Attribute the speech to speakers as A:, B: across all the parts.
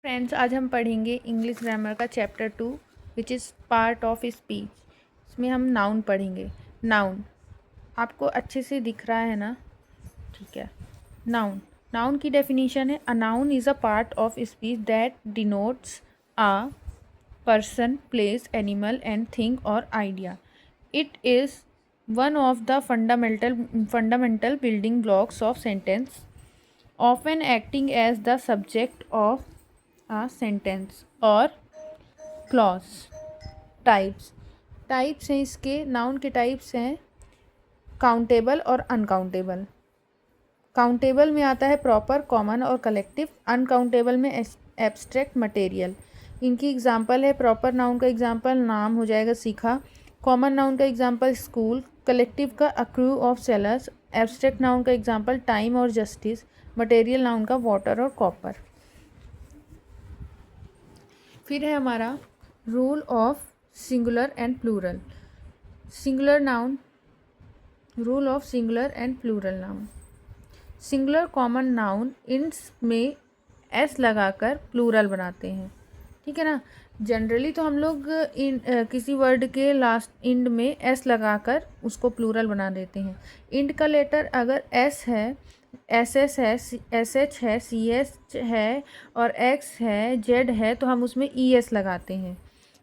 A: Friends, आज हम पढ़ेंगे इंग्लिश ग्रामर का chapter 2 which is part of speech. इसमें हम नाउन पढ़ेंगे। नाउन आपको अच्छे से दिख रहा है ना? ठीक है। नाउन नाउन की डेफिनेशन है, a noun is a part of speech that denotes a person, place, animal and thing or idea. It is one of the fundamental building blocks of sentence, often acting as the subject of a sentence or clause. Types हैं इसके। Noun के types हैं countable और uncountable. Countable में आता है proper, common और collective. Uncountable में एब्स्ट्रैक्ट, मटेरियल। इनकी एग्जांपल है, प्रॉपर नाउन का एग्जांपल नाम हो जाएगा सीखा, कॉमन नाउन का एग्जांपल स्कूल, कलेक्टिव का a crew of sailors, abstract noun का एग्जांपल टाइम और जस्टिस, मटेरियल नाउन का वाटर और कॉपर। फिर है हमारा rule of singular and plural. Singular noun, rule of singular and plural noun. Singular common noun ends में S लगाकर plural बनाते हैं, ठीक है ना। जनरली तो हम लोग किसी वर्ड के लास्ट इंड में एस लगाकर उसको प्लूरल बना देते हैं। इंड का लेटर अगर एस है, एस एस है, एस एच है, सी एस है और एक्स है, जेड है, तो हम उसमें ई एस लगाते हैं,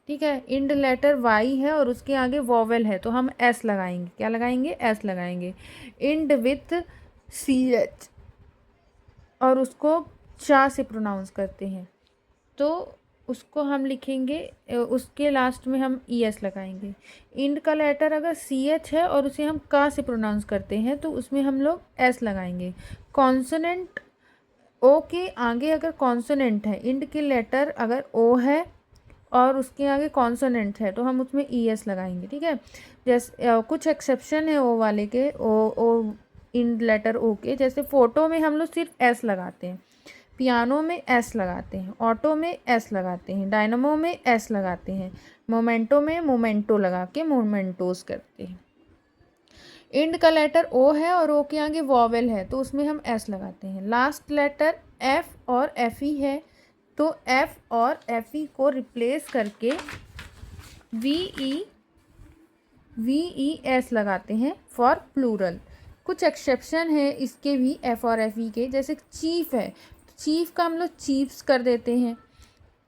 A: ठीक है। इंड लेटर वाई है और उसके आगे वॉवेल है तो हम एस लगाएंगे। क्या लगाएंगे? एस लगाएंगे। इंड विथ सी एच और उसको चा से प्रोनाउंस करते हैं तो उसको हम लिखेंगे, उसके लास्ट में हम ई एस लगाएंगे। इंड का लेटर अगर सी एच है और उसे हम का से प्रोनाउंस करते हैं तो उसमें हम लोग एस लगाएंगे। कॉन्सोनेंट ओ के आगे अगर कॉन्सोनेंट है, इंड के लेटर अगर ओ है और उसके आगे कॉन्सोनेंट है तो हम उसमें ई एस लगाएंगे, ठीक है। जैसे कुछ एक्सेप्शन है ओ वाले के, ओ इंड लेटर ओ के। जैसे फ़ोटो में हम लोग सिर्फ एस लगाते हैं, पियानो में एस लगाते हैं, ऑटो में एस लगाते हैं, डायनमो में एस लगाते हैं, मोमेंटो में मोमेंटो लगा के मोमेंटोस करते हैं। इंड का लेटर ओ है और ओ के आगे वॉवेल है तो उसमें हम एस लगाते हैं। लास्ट लेटर एफ और एफ ई है तो एफ और एफ ई को रिप्लेस करके वी ई एस लगाते हैं फॉर प्लूरल। कुछ एक्सेप्शन है इसके भी, एफ और एफ ई के। जैसे चीफ है, चीफ का हम लोग चीफ्स कर देते हैं।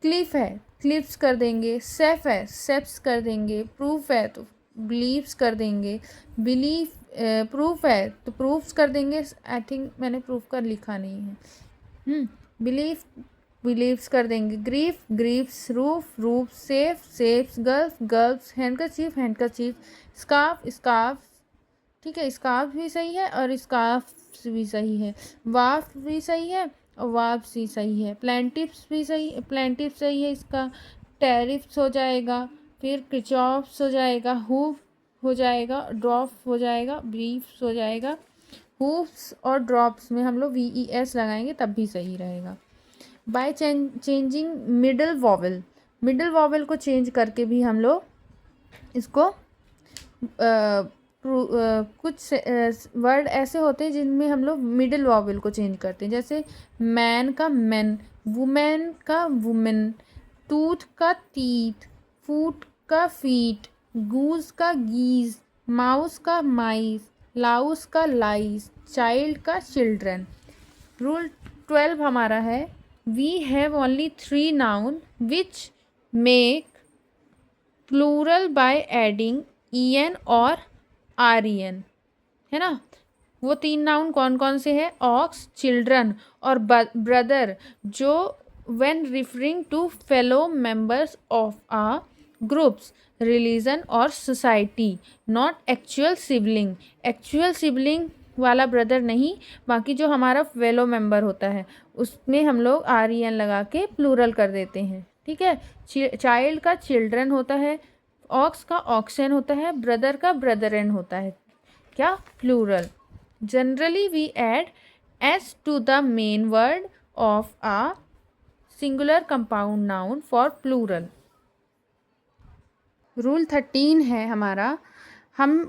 A: क्लिफ है, क्लिप्स कर देंगे। सेफ है, सेप्स कर देंगे। प्रूफ है तो बिलीव्स कर देंगे। बिलीव प्रूफ है तो प्रूफ्स कर देंगे। आई थिंक मैंने प्रूफ का लिखा नहीं है। बिलीव बिलीव्स कर देंगे। Grief, griefs. Roof, roof. Safe, safes. Gulf, gulfs. Handkerchief, handkerchief. Scarf, scarf, ठीक है। स्कार्फ भी सही है और स्कार्फ भी सही है। वाफ भी सही है और वाफ भी सही है। प्लेंटिफ्स भी सही, प्लेंटिफ सही है इसका। टैरिफ्स हो जाएगा, फिर क्रिचॉफ्स हो जाएगा, हुफ हो जाएगा, ड्रॉप हो जाएगा, ब्रीफ्स हो जाएगा। हुफ्स और ड्रॉप्स में हम लोग वी ई एस लगाएंगे तब भी सही रहेगा। By changing middle vowel, middle vowel को चेंज करके भी हम लोग इसको कुछ वर्ड ऐसे होते हैं जिनमें हम लोग मिडिल वॉवल को चेंज करते हैं। जैसे मैन का मैन, वुमेन का वुमेन, टूथ का टीथ, फूट का फीट, गूज का गीज, माउस का माइस, लाउस का लाइस, चाइल्ड का चिल्ड्रन। रूल 12 हमारा है, we have only 3 noun which make plural by adding E N और आर ई एन, है ना। वो 3 नाउन कौन कौन से हैं? ऑक्स, चिल्ड्रन और ब्रदर, जो when referring to fellow members of a groups, religion और society, not actual sibling. Actual sibling वाला ब्रदर नहीं, बाकी जो हमारा फेलो मेंबर होता है उसमें हम लोग आर ई एन लगा के प्लूरल कर देते हैं, ठीक है। चाइल्ड का चिल्ड्रन होता है, ऑक्स का ऑक्सन होता है, ब्रदर का ब्रदरन होता है, क्या? Plural. Generally we add S to the main word of a singular compound noun for plural. Rule 13 है हमारा, हम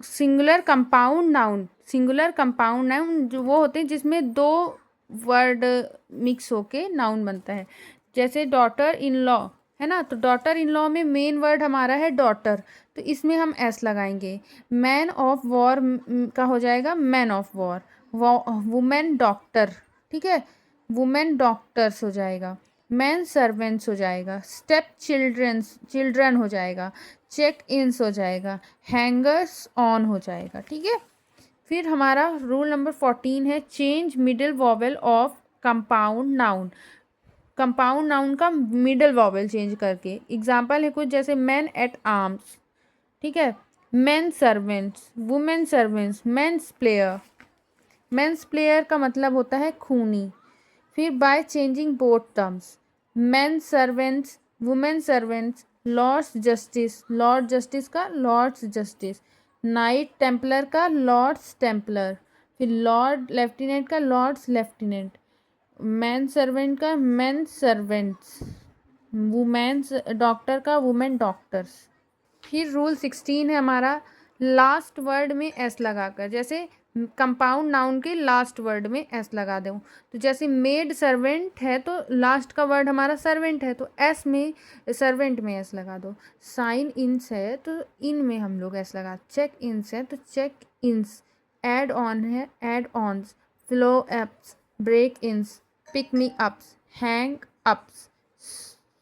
A: singular compound noun, singular compound noun जो वो होते हैं जिसमें 2 वर्ड मिक्स होके नाउन बनता है। जैसे डॉटर इन लॉ है ना, तो डॉटर इन लॉ में मेन वर्ड हमारा है डॉटर, तो इसमें हम एस लगाएंगे। मैन ऑफ वॉर का हो जाएगा man of war. Women doctor, ठीक है, वुमेन डॉक्टर्स हो जाएगा। मैन सर्वेंट्स हो जाएगा। स्टेप चिल्ड्रंस, चिल्ड्रन हो जाएगा। चेक इन्स हो जाएगा। हैंगर्स ऑन हो जाएगा, ठीक है। फिर हमारा रूल नंबर 14 है change middle vowel of compound noun. Compound noun का मिडल वॉवेल चेंज करके। एग्जाम्पल है कुछ, जैसे मैन एट आर्म्स, ठीक है, man servants, women servants, men's player. Men's player का मतलब होता है खूनी। फिर by changing both terms, men servants, women servants, lords justice, lord justice का लॉर्ड्स जस्टिस, नाइट टेम्पलर का लॉर्ड्स टेम्पलर, फिर लॉर्ड लेफ्टिनेंट का लॉर्ड्स लेफ्टिनेंट, मैन सर्वेंट का मैन सर्वेंट्स, वुमेन्स डॉक्टर का वुमेन डॉक्टर्स। फिर रूल 16 है हमारा last word में एस लगाकर। जैसे कंपाउंड नाउन के लास्ट वर्ड में एस लगा दूँ, तो जैसे मेड सर्वेंट है तो लास्ट का वर्ड हमारा सर्वेंट है, तो एस में सर्वेंट में एस लगा दो। साइन इन्स है तो इन में हम लोग एस लगा। चेक इन्स है तो चेक इन्स। एड ऑन है add ons. Follow ups, break ins, pick me ups, hang ups,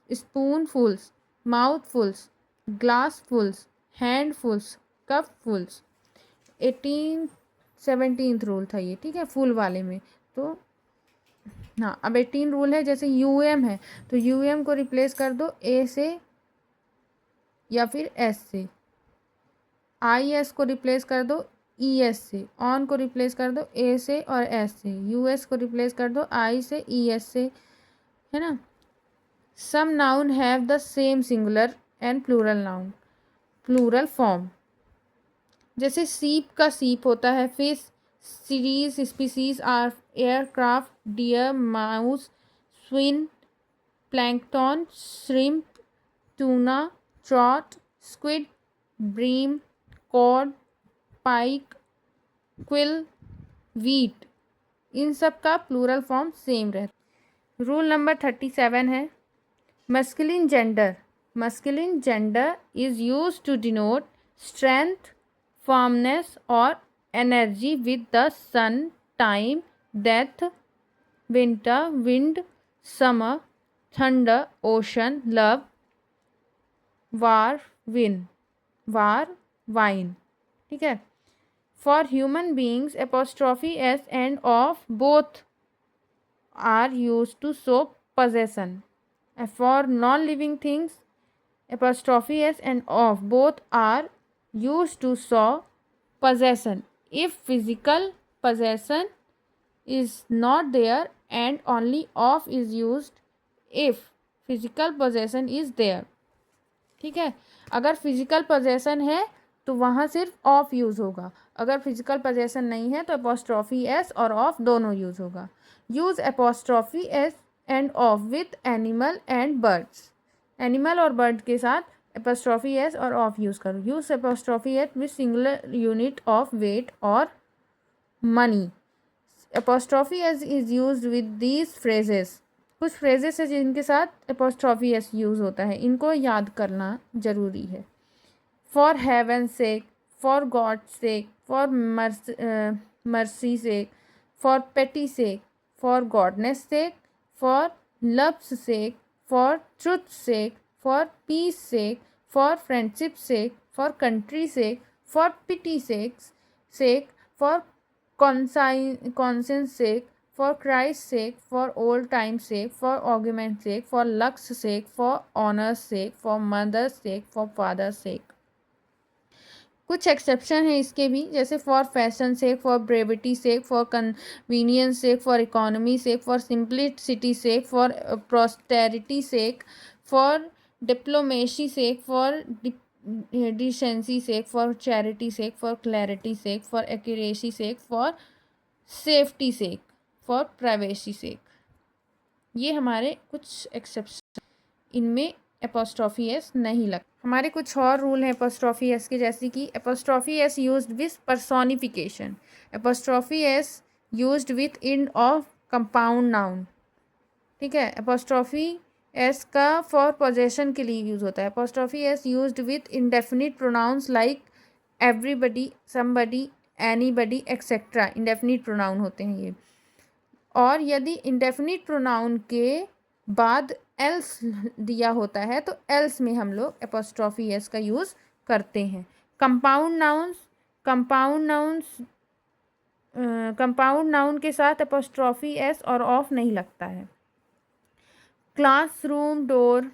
A: spoonfuls, mouthfuls, glassfuls, handfuls, cupfuls. 17th rule था ये, ठीक है, फुल वाले में। तो हाँ, अब 18 रूल है, जैसे यूएम है तो यूएम को रिप्लेस कर दो ए से या फिर एस से। आई एस को रिप्लेस कर दो ई एस से। ऑन को रिप्लेस कर दो ए से और एस से। यूएस को रिप्लेस कर दो आई से ई एस से, है ना। Some noun have the same singular and plural noun, plural form. जैसे सीप का सीप होता है। Fish, series, species or aircraft, deer, mouse, swine, plankton, shrimp, tuna, trout, squid, bream, cod, pike, quail, wheat. इन सब का plural form same रहता है। Rule number 37 है masculine gender. Masculine gender is used to denote strength, firmness or energy with the sun, time, death, winter, wind, summer, thunder, ocean, love, war, wine, ठीक है। For human beings apostrophe s and of both are used to show possession. For non-living things apostrophe s and of both are used to show possession if physical possession is not there, and only of is used if physical possession is there, ठीक है। अगर physical possession है तो वहाँ सिर्फ of use होगा। अगर physical possession नहीं है तो एपोस्ट्रॉफी एस और ऑफ दोनों यूज़ होगा। Use apostrophe S and of with animal and birds. Animal और बर्ड के साथ एपोस्ट्रॉफी एस और ऑफ यूज़ करो। Use apostrophe S with singular unit of weight और money. Apostrophe S is used with these phrases. कुछ phrases है जिनके साथ एपोस्ट्रॉफी एस यूज़ होता है, इनको याद करना ज़रूरी है। For heaven sake, for God sake, for mercy sake, for piety sake, for goodness sake, for love's sake, for truth sake, for peace sake, for friendship sake, for country sake, for pity sake, for conscience sake, for Christ's sake, for old time's sake, for argument's sake, for luck's sake, for honor's sake, for mother's sake, for father's sake. कुछ exception है इसके भी, जैसे for fashion sake, for brevity sake, for convenience sake, for economy sake, for simplicity sake, for posterity sake, for diplomacy sake, for decency sake, for charity sake, for clarity sake, for accuracy sake, for safety sake, for privacy sake. ये हमारे कुछ exception, इनमें apostrophe S नहीं लग। हमारे कुछ और rule हैं एपोस्ट्रॉफी एस के, जैसे कि apostrophe S used with personification, apostrophe S used with end of compound noun, ठीक है। एपोस्ट्रॉफी एस का फॉर पोजेशन के लिए यूज़ होता है। Apostrophe S used with indefinite pronouns like everybody, somebody, anybody etcetera, indefinite pronoun होते हैं ये। और यदि इंडेफिनिट प्रोनाउन के बाद एल्स दिया होता है तो एल्स में हम लोग एपोस्ट्रॉफी एस का यूज़ करते हैं। कंपाउंड नाउन्स, कंपाउंड नाउन के साथ एपोस्ट्रॉफी एस और ऑफ नहीं लगता है। Classroom door,